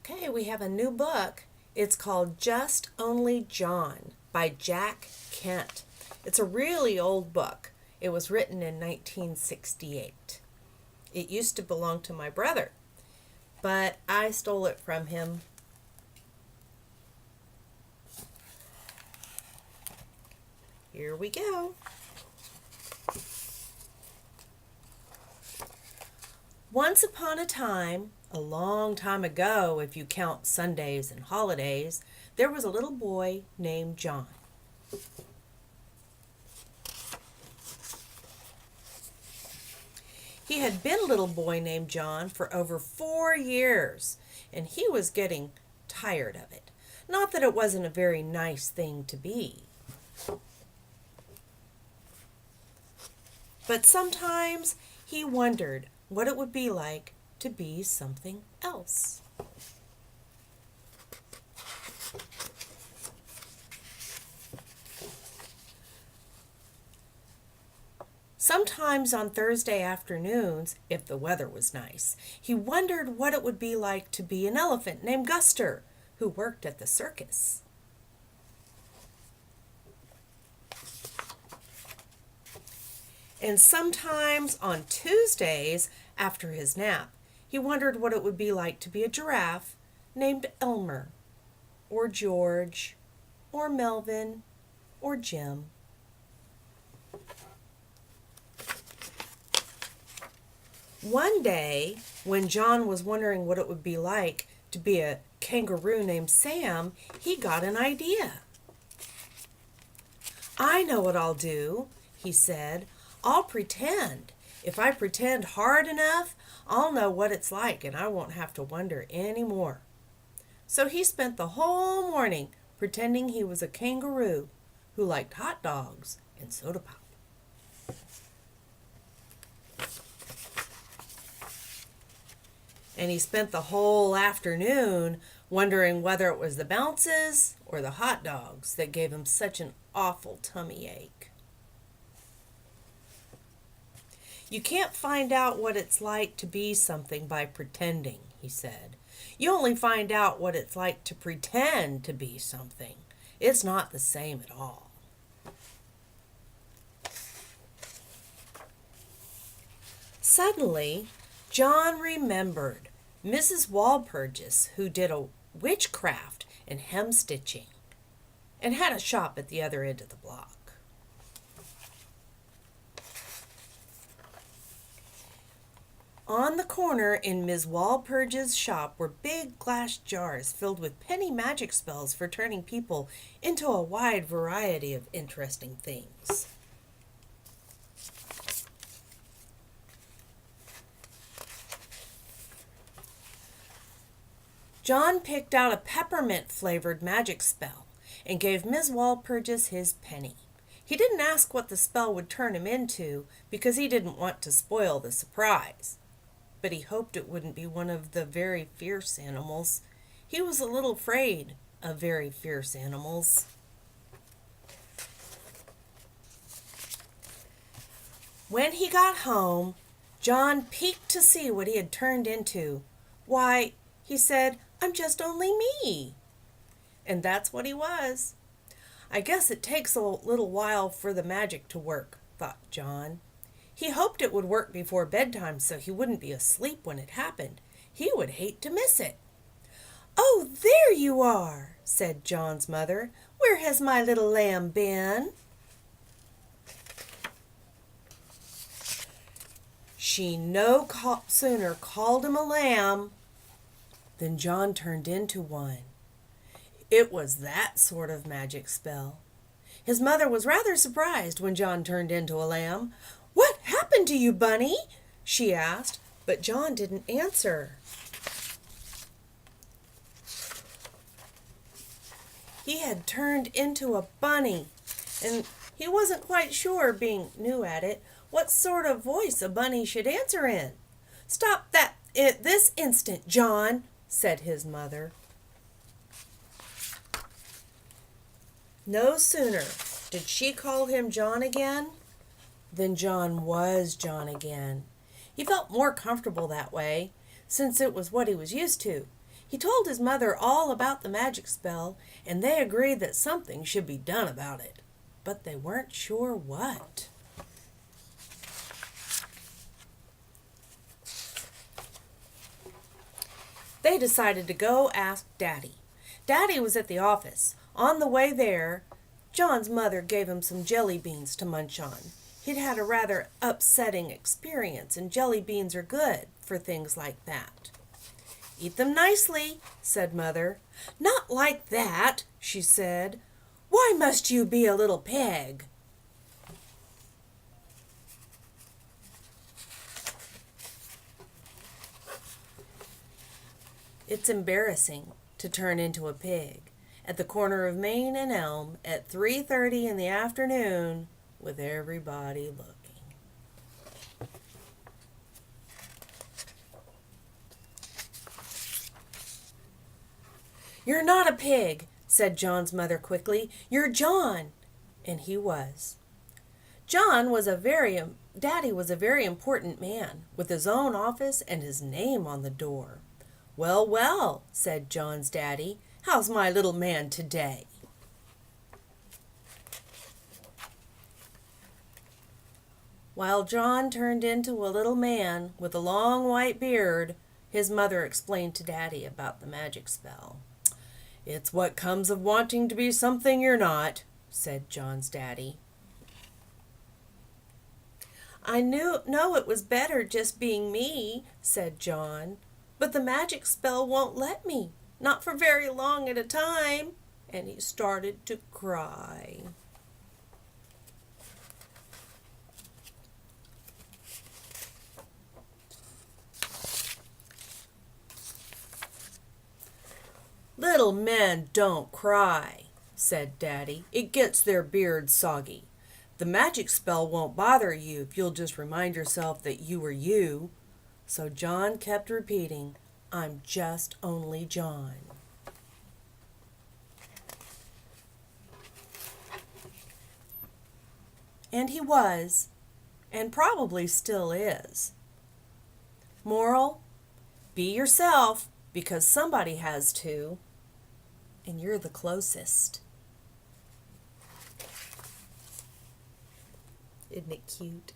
Okay, we have a new book. It's called Just Only John by Jack Kent. It's a really old book. It was written in 1968. It used to belong to my brother, but I stole it from him. Here we go. Once upon a time, a long time ago, if you count Sundays and holidays, there was a little boy named John. He had been a little boy named John for over 4 years, and he was getting tired of it. Not that it wasn't a very nice thing to be. But sometimes he wondered what it would be like to be something else. Sometimes on Thursday afternoons, if the weather was nice, he wondered what it would be like to be an elephant named Guster, who worked at the circus. And sometimes on Tuesdays, after his nap, he wondered what it would be like to be a giraffe named Elmer, or George, or Melvin, or Jim. One day, when John was wondering what it would be like to be a kangaroo named Sam, he got an idea. "I know what I'll do," he said. "I'll pretend. If I pretend hard enough, I'll know what it's like and I won't have to wonder anymore." So he spent the whole morning pretending he was a kangaroo who liked hot dogs and soda pop. And he spent the whole afternoon wondering whether it was the bounces or the hot dogs that gave him such an awful tummy ache. "You can't find out what it's like to be something by pretending," he said. "You only find out what it's like to pretend to be something. It's not the same at all." Suddenly, John remembered Mrs. Walpurgis, who did a witchcraft and hemstitching and had a shop at the other end of the block. On the corner in Ms. Walpurgis' shop were big glass jars filled with penny magic spells for turning people into a wide variety of interesting things. John picked out a peppermint-flavored magic spell and gave Ms. Walpurgis his penny. He didn't ask what the spell would turn him into because he didn't want to spoil the surprise. But he hoped it wouldn't be one of the very fierce animals. He was a little afraid of very fierce animals. When he got home, John peeked to see what he had turned into. "Why," he said, "I'm just only me." And that's what he was. "I guess it takes a little while for the magic to work," thought John. He hoped it would work before bedtime so he wouldn't be asleep when it happened. He would hate to miss it. "Oh, there you are," said John's mother. "Where has my little lamb been?" She no sooner called him a lamb than John turned into one. It was that sort of magic spell. His mother was rather surprised when John turned into a lamb. "What happened to you, Bunny?" she asked, but John didn't answer. He had turned into a bunny, and he wasn't quite sure, being new at it, what sort of voice a bunny should answer in. "Stop that this instant, John," said his mother. No sooner did she call him John again than John was John again. He felt more comfortable that way, since it was what he was used to. He told his mother all about the magic spell, and they agreed that something should be done about it. But they weren't sure what. They decided to go ask Daddy. Daddy was at the office. On the way there, John's mother gave him some jelly beans to munch on. He'd had a rather upsetting experience, and jelly beans are good for things like that. "Eat them nicely," said Mother. "Not like that," she said. "Why must you be a little pig?" It's embarrassing to turn into a pig at the corner of Main and Elm at 3:30 in the afternoon with everybody looking. "You're not a pig," said John's mother quickly. "You're John." And he was. Daddy was a very important man, with his own office and his name on the door. "Well, well," said John's daddy, "how's my little man today?" While John turned into a little man with a long white beard, his mother explained to Daddy about the magic spell. "It's what comes of wanting to be something you're not," said John's daddy. "I know it was better just being me," said John, "but the magic spell won't let me, not for very long at a time." And he started to cry. "Little men don't cry," said Daddy. "It gets their beards soggy. The magic spell won't bother you if you'll just remind yourself that you were you." So John kept repeating, "I'm just only John." And he was, and probably still is. Moral: be yourself, because somebody has to, and you're the closest. Isn't it cute?